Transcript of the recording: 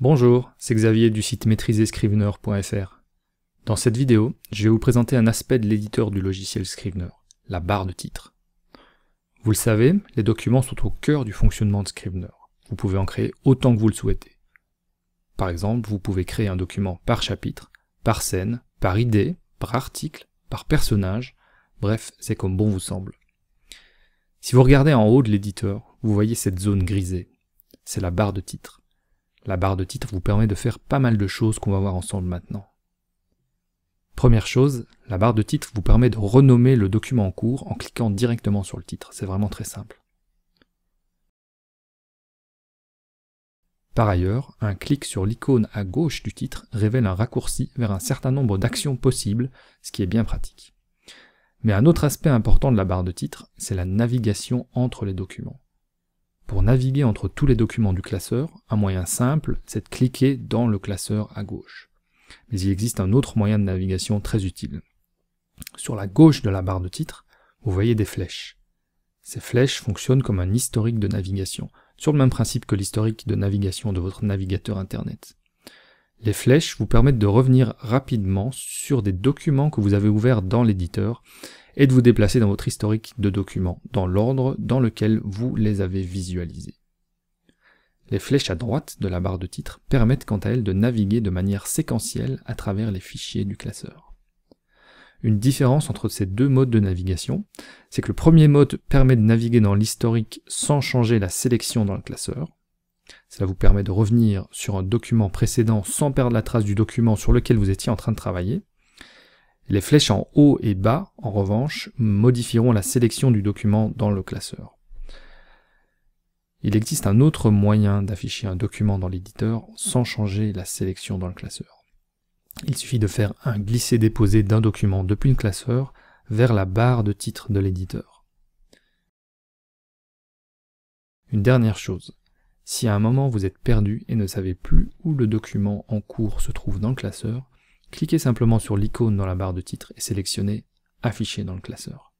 Bonjour, c'est Xavier du site maîtriserscrivener.fr. Dans cette vidéo, je vais vous présenter un aspect de l'éditeur du logiciel Scrivener, la barre de titre. Vous le savez, les documents sont au cœur du fonctionnement de Scrivener. Vous pouvez en créer autant que vous le souhaitez. Par exemple, vous pouvez créer un document par chapitre, par scène, par idée, par article, par personnage, bref, c'est comme bon vous semble. Si vous regardez en haut de l'éditeur, vous voyez cette zone grisée. C'est la barre de titre. La barre de titre vous permet de faire pas mal de choses qu'on va voir ensemble maintenant. Première chose, la barre de titre vous permet de renommer le document en cours en cliquant directement sur le titre. C'est vraiment très simple. Par ailleurs, un clic sur l'icône à gauche du titre révèle un raccourci vers un certain nombre d'actions possibles, ce qui est bien pratique. Mais un autre aspect important de la barre de titre, c'est la navigation entre les documents. Pour naviguer entre tous les documents du classeur, un moyen simple, c'est de cliquer dans le classeur à gauche. Mais il existe un autre moyen de navigation très utile. Sur la gauche de la barre de titre, vous voyez des flèches. Ces flèches fonctionnent comme un historique de navigation, sur le même principe que l'historique de navigation de votre navigateur internet. Les flèches vous permettent de revenir rapidement sur des documents que vous avez ouverts dans l'éditeur et de vous déplacer dans votre historique de documents, dans l'ordre dans lequel vous les avez visualisés. Les flèches à droite de la barre de titre permettent quant à elles de naviguer de manière séquentielle à travers les fichiers du classeur. Une différence entre ces deux modes de navigation, c'est que le premier mode permet de naviguer dans l'historique sans changer la sélection dans le classeur. Cela vous permet de revenir sur un document précédent sans perdre la trace du document sur lequel vous étiez en train de travailler. Les flèches en haut et bas, en revanche, modifieront la sélection du document dans le classeur. Il existe un autre moyen d'afficher un document dans l'éditeur sans changer la sélection dans le classeur. Il suffit de faire un glisser-déposer d'un document depuis le classeur vers la barre de titre de l'éditeur. Une dernière chose, si à un moment vous êtes perdu et ne savez plus où le document en cours se trouve dans le classeur, cliquez simplement sur l'icône dans la barre de titre et sélectionnez « Afficher dans le classeur ».